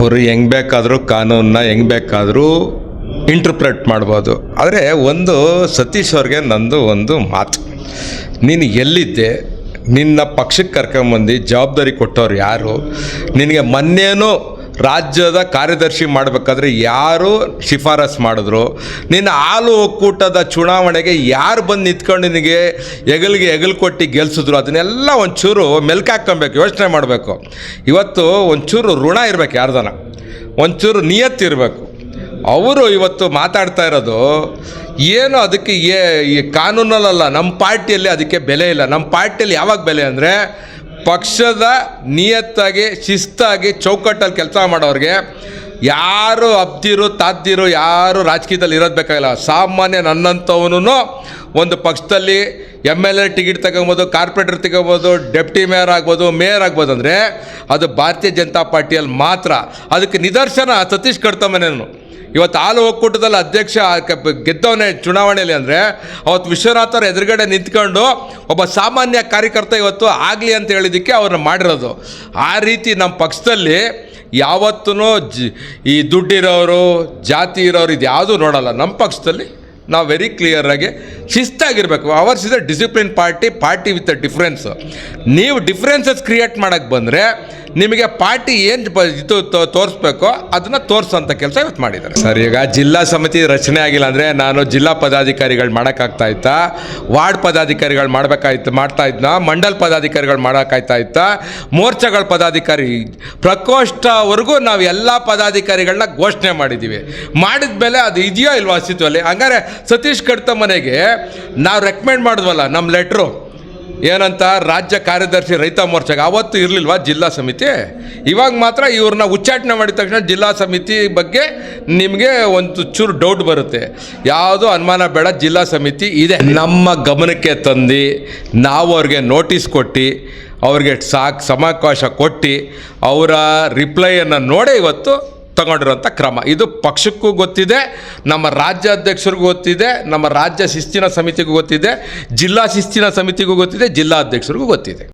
ಅವರು ಹೆಂಗೆ ಬೇಕಾದರೂ ಕಾನೂನನ್ನ ಹೆಂಗೆ ಬೇಕಾದರೂ ಇಂಟರ್ಪ್ರೆಟ್ ಮಾಡ್ಬೋದು. ಆದರೆ ಒಂದು ಸತೀಶ್ ಅವ್ರಿಗೆ ನಂದು ಒಂದು ಮಾತು, ನೀನು ಎಲ್ಲಿದ್ದೆ, ನಿನ್ನ ಪಕ್ಷಕ್ಕೆ ಕರ್ಕೊಂಬಂದು ಜವಾಬ್ದಾರಿ ಕೊಟ್ಟವ್ರು ಯಾರು, ನಿನಗೆ ಮೊನ್ನೇನೂ ರಾಜ್ಯದ ಕಾರ್ಯದರ್ಶಿ ಮಾಡಬೇಕಾದ್ರೆ ಯಾರು ಶಿಫಾರಸು ಮಾಡಿದ್ರು, ನಿನ್ನ ಹಾಲು ಒಕ್ಕೂಟದ ಚುನಾವಣೆಗೆ ಯಾರು ಬಂದು ನಿಂತ್ಕೊಂಡು ನಿನಗೆ ಹೆಗಲು ಕೊಟ್ಟು ಗೆಲ್ಸಿದ್ರು, ಅದನ್ನೆಲ್ಲ ಒಂಚೂರು ಮೆಲ್ಕು ಹಾಕ್ಕೊಬೇಕು, ಯೋಚನೆ ಮಾಡಬೇಕು. ಇವತ್ತು ಒಂಚೂರು ಋಣ ಇರಬೇಕು, ಯಾರ್ದನ ಒಂಚೂರು ನಿಯತ್ತಿರಬೇಕು. ಅವರು ಇವತ್ತು ಮಾತಾಡ್ತಾ ಇರೋದು ಏನು, ಅದಕ್ಕೆ ಈ ಕಾನೂನಲ್ಲ, ನಮ್ಮ ಪಾರ್ಟಿಯಲ್ಲಿ ಅದಕ್ಕೆ ಬೆಲೆ ಇಲ್ಲ. ನಮ್ಮ ಪಾರ್ಟಿಯಲ್ಲಿ ಯಾವಾಗ ಬೆಲೆ ಅಂದರೆ ಪಕ್ಷದ ನಿಯತ್ತಾಗಿ ಶಿಸ್ತಾಗಿ ಚೌಕಟ್ಟಲ್ಲಿ ಕೆಲಸ ಮಾಡೋರಿಗೆ ಯಾರು ಅಬ್ದಿರು ತಾದ್ದಿರು ಯಾರು ರಾಜಕೀಯದಲ್ಲಿ ಇರೋದು ಬೇಕಾಗಿಲ್ಲ. ಸಾಮಾನ್ಯ ನನ್ನಂಥವನು ಒಂದು ಪಕ್ಷದಲ್ಲಿ MLA ಟಿಕೆಟ್ ತಗೊಬೋದು, ಕಾರ್ಪೊರೇಟರ್ ತಗೋಬೋದು, ಡೆಪ್ಟಿ ಮೇಯರ್ ಆಗ್ಬೋದು, ಮೇಯರ್ ಆಗ್ಬೋದು ಅಂದರೆ ಅದು ಭಾರತೀಯ ಜನತಾ ಪಾರ್ಟಿಯಲ್ಲಿ ಮಾತ್ರ. ಅದಕ್ಕೆ ನಿದರ್ಶನ ಸತೀಶ್ ಕಡ್ತಮನೇನು. ಇವತ್ತು ಹಾಲು ಒಕ್ಕೂಟದಲ್ಲಿ ಅಧ್ಯಕ್ಷ ಗೆದ್ದವನೇ ಚುನಾವಣೆಯಲ್ಲಿ ಅಂದರೆ ಅವತ್ತು ವಿಶ್ವನಾಥವ್ರ ಎದುರುಗಡೆ ನಿಂತ್ಕೊಂಡು ಒಬ್ಬ ಸಾಮಾನ್ಯ ಕಾರ್ಯಕರ್ತ ಇವತ್ತು ಆಗಲಿ ಅಂತ ಹೇಳಿದ್ದಕ್ಕೆ ಅವ್ರನ್ನ ಮಾಡಿರೋದು. ಆ ರೀತಿ ನಮ್ಮ ಪಕ್ಷದಲ್ಲಿ ಯಾವತ್ತೂ ಈ ದುಡ್ಡಿರೋರು ಜಾತಿ ಇರೋರು ಇದು ಯಾವುದೂ ನೋಡಲ್ಲ. ನಮ್ಮ ಪಕ್ಷದಲ್ಲಿ ನಾವು ವೆರಿ ಕ್ಲಿಯರಾಗಿ ಶಿಸ್ತಾಗಿರಬೇಕು. Ours is a discipline party with a difference. ನೀವು ಡಿಫ್ರೆನ್ಸಸ್ ಕ್ರಿಯೇಟ್ ಮಾಡೋಕ್ಕೆ ಬಂದರೆ ನಿಮಗೆ ಪಾರ್ಟಿ ಏನು ಇದು ತೋರಿಸ್ಬೇಕೋ ಅದನ್ನು ತೋರಿಸೋಂಥ ಕೆಲಸ ಇವತ್ತು ಮಾಡಿದ್ದಾರೆ ಸರ್. ಈಗ ಜಿಲ್ಲಾ ಸಮಿತಿ ರಚನೆ ಆಗಿಲ್ಲ ಅಂದರೆ ನಾನು ಜಿಲ್ಲಾ ಪದಾಧಿಕಾರಿಗಳು ಮಾಡೋಕ್ಕಾಗ್ತಾಯಿತ್ತಾ, ವಾರ್ಡ್ ಪದಾಧಿಕಾರಿಗಳು ಮಾಡ್ತಾಯಿದ್ನ, ಮಂಡಲ್ ಪದಾಧಿಕಾರಿಗಳು ಮಾಡೋಕ್ಕಾಗ್ತಾಯಿತ್ತಾ, ಮೋರ್ಚಾಗಳ ಪದಾಧಿಕಾರಿ ಪ್ರಕೋಷ್ಠವರೆಗೂ ನಾವು ಎಲ್ಲ ಪದಾಧಿಕಾರಿಗಳನ್ನ ಘೋಷಣೆ ಮಾಡಿದ್ದೀವಿ. ಮಾಡಿದ ಮೇಲೆ ಅದು ಇದೆಯೋ ಇಲ್ವೋ ಅಸ್ತಿತ್ವದಲ್ಲಿ. ಹಂಗಾರೆ ಸತೀಶ್ ಕಡ್ತಮನೆಗೆ ನಾವು ರೆಕಮೆಂಡ್ ಮಾಡಿದ್ವಲ್ಲ ನಮ್ಮ ಲೆಟ್ರು ಏನಂತ, ರಾಜ್ಯ ಕಾರ್ಯದರ್ಶಿ ರೈತ ಮೋರ್ಚಾಗೆ, ಆವತ್ತು ಇರಲಿಲ್ವಾ ಜಿಲ್ಲಾ ಸಮಿತಿ? ಇವಾಗ ಮಾತ್ರ ಇವ್ರನ್ನ ಉಚ್ಚಾಟನೆ ಮಾಡಿದ ತಕ್ಷಣ ಜಿಲ್ಲಾ ಸಮಿತಿ ಬಗ್ಗೆ ನಿಮಗೆ ಒಂದು ಚೂರು ಡೌಟ್ ಬರುತ್ತೆ. ಯಾವುದೋ ಅನುಮಾನ ಬೇಡ, ಜಿಲ್ಲಾ ಸಮಿತಿ ಇದೆ. ನಮ್ಮ ಗಮನಕ್ಕೆ ತಂದು ನಾವು ಅವ್ರಿಗೆ ನೋಟಿಸ್ ಕೊಟ್ಟು ಅವ್ರಿಗೆ ಸಮಾವಕಾಶ ಕೊಟ್ಟು ಅವರ ರಿಪ್ಲೈಯನ್ನು ನೋಡೇ ಇವತ್ತು ತಗೊಂಡಿರೋಂಥ ಕ್ರಮ. ಇದು ಪಕ್ಷಕ್ಕೂ ಗೊತ್ತಿದೆ, ನಮ್ಮ ರಾಜ್ಯಾಧ್ಯಕ್ಷರಿಗೂ ಗೊತ್ತಿದೆ, ನಮ್ಮ ರಾಜ್ಯ ಶಿಸ್ತಿನ ಸಮಿತಿಗೂ ಗೊತ್ತಿದೆ, ಜಿಲ್ಲಾ ಶಿಸ್ತಿನ ಸಮಿತಿಗೂ ಗೊತ್ತಿದೆ, ಜಿಲ್ಲಾ ಅಧ್ಯಕ್ಷರಿಗೂ ಗೊತ್ತಿದೆ.